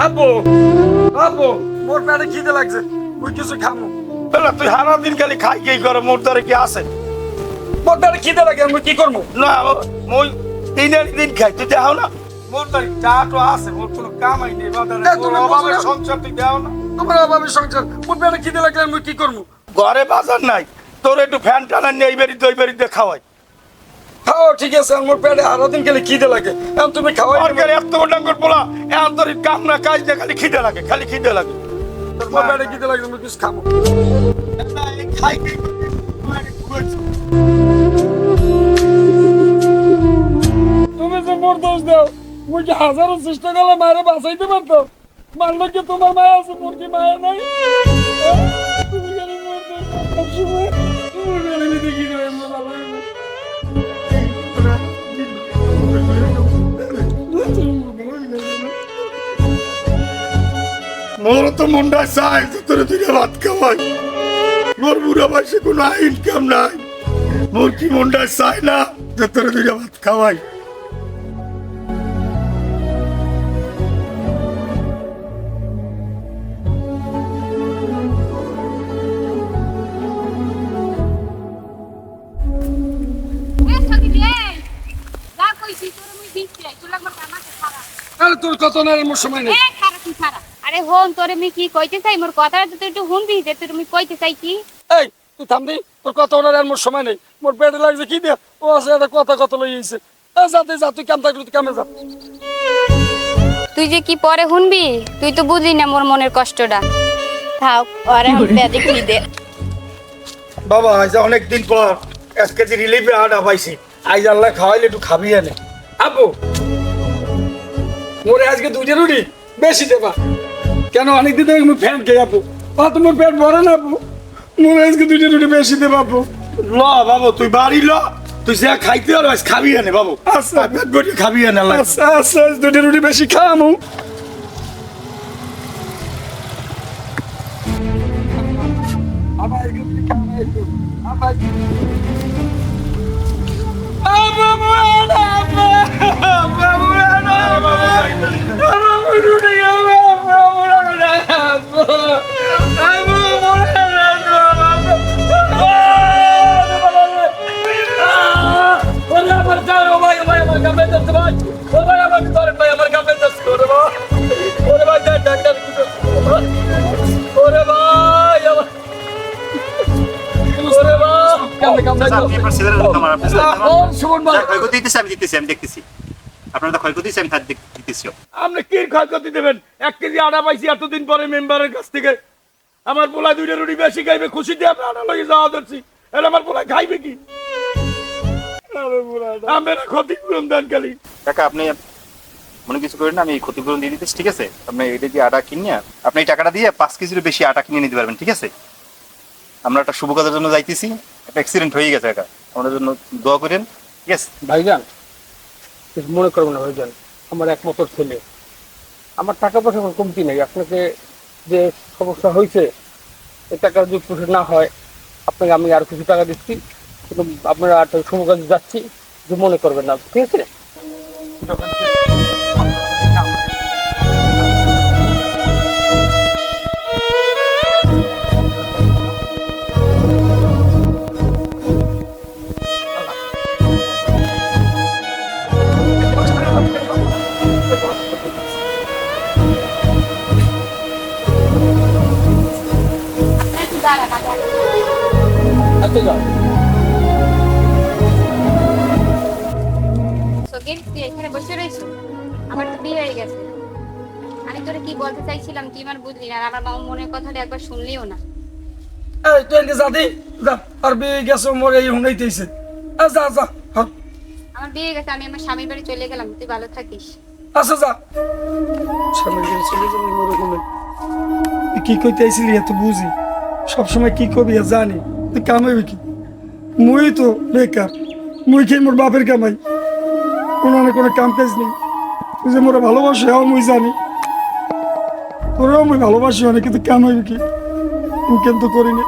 আপু আপু মোর পেটে খিদে লাগছে, ওই কিছু খামু। তুই সারা দিন খালি খাই কি করে, মোর দ্বারা কি আছে? মোর দ্বারা খিদে লাগে, আমি কি করবো? না মই দিনের দিন খাই, তুই দেখাও না মোর দ্বারা চা তো আছে, মোর কোনো কামাই নেই। অভাবের সংসার তুই দেও না, তোমার অভাবের সংসার। মোর পেটে খিদে লাগলে আমি কি করবো? ঘরে বাজার নাই, তোর একটু ফ্যান টানা নিয়ে এই বাড়িতে ওই বাড়িতে খাওয়াই। খাও ঠিক আছে, আমার পেটে আরো দিন গেলে খিদে লাগে, এখন তুমি খাওয়াই। এত ডাঙ্গর পোলা, এখন তোর কাম না কাজ না, খালি খিদে লাগে, খালি খিদে লাগে। তোর পেটে খিদে লাগে, তুমি কিছু খাবো। তুমি যে মোর দোষ দাও, মুই কি হাজারো চেষ্টা করলে মায়ের বাঁচাইতে পারতো? মারলে কি তোমার মায়া আছে, মোর কি মায়া নাই? তুমি খালি মোর দোষ দাও সবসময়, তুমি খালি দেখি না ভালো। মোর তো মনটা চাই তোর দিকে ভাত খাওয়াই, মোর বুড়া বয়সে কোনো ইনকাম নাই, মোর কি মনটা চাই না যে তোর দিকে ভাত খাওয়াই। তোর কত সময় নেই। আরে হন তোরে আমি কি কইতে চাই, মোর কথাটা তুই একটু শুনবি যে তুমি কইতে চাই কি? এই তুই থামবি, তোর কথা আর মোর সময় নেই, মোর পেটে লাগছে কি দে ও আছে, এটা কথা কত লই আইছে। যাতে যা, তুই কাম থাকলে তুই কামে যা। তুই যে কি পরে শুনবি, তুই তো বুঝলি না মোর মনের কষ্টটা। থাক আরে পেটে কি দে বাবা, আজ অনেকদিন পর 1 কেজি রিলিফে আটা পাইছি, আজ আল্লাহ খাওয়াইলে একটু খাবি এনে। আপু মোরে আজকে 2টা রুটি বেশি দেবা কেন? অনেকদিন ধরে আমি ফ্যান খাই আপু, তোমার পেট ভরে না আপু, মোরে আজকে 2টা রুটি বেশি দেবা আপু। ল বাবু তুই বাড়ি ল, তুই যা খাইতে আর আজ খাবি এনে বাবু। আচ্ছা পেট ভরে খাবি এনে। আচ্ছা আচ্ছা, 2টা রুটি বেশি খামু। আপনি কি ক্ষয়ক্ষতি দেবেন? 1 কেজি আটা পাইছি এতদিন পরে মেম্বারের কাছ থেকে। আমার পোলা 2টা রুটি বেশি খাইবে, খুশি দিয়ে আপনি আটা লইয়ে যাওয়া ধরছি, এটা আমার পোলা খাইবে কি? আমরা ক্ষতিপূরণ দেন খালি। কাকা আপনি মনে কিছু করেন না, আমি ক্ষতিপূরণ দিয়ে দিতেছি, ঠিক আছে? আপনি এটা দিয়ে আটা কিনে আপনি এই টাকাটা দিয়ে 5 কেজির বেশি আটা কিনে নিতে পারবেন, ঠিক আছে? আমরা একটা শুভ কাজের জন্য যাইতেছি, একটা অ্যাক্সিডেন্ট হয়ে গেছে কাকা, আমাদের জন্য দোয়া করেন, ঠিক আছে? ভাইজান মনে করবেন না ভাইজান, আমার একমাত্র ছেলে, আমার টাকা পয়সা কোনো কমতি নেই। আপনাকে যে সমস্যা হয়েছে এই টাকা যদি পরিশোধ না হয়, আপনাকে আমি আর কিছু টাকা দিচ্ছি, কিন্তু আপনারা একটা শুভ কাজে যাচ্ছি, যে মনে করবেন না, ঠিক আছে? আচ্ছা যাও। সগির তুই এখানে বসে রইছো, আমার তো বিয়ে হয়ে গেছে। আমি তোরে কি বলতে চাইছিলাম তুই আমার বুঝলি না, আর আমার মামা মনের কথাটা একবার শুনলিও না। এই তুই এনকে যা দি যা, আর বিয়ে গেছে মোর এই হুনাইতেইছে। যা যা। আমার বিয়ে গেছে, আমি আমার স্বামীর বাড়ি চলে গেলাম, তুই ভালো থাকিস। আচ্ছা যা। স্বামীর বাড়ি চলে যাবি মোর হুনে? কি কইতে আইছিলি এত বুঝি, সবসময় কি কবি জানি, তুই কামাইবি কি? মুই তো বেকার, মুই খেয়ে মোর বাপের কামাই, কোনো না কোনো কাম কাজ নেই। তুই যে মোরা ভালোবাসে হও মুই জানি, তোরেও মুই ভালোবাসি অনেক, কিন্তু কামাইবি কি? মুই কিন্তু করি না।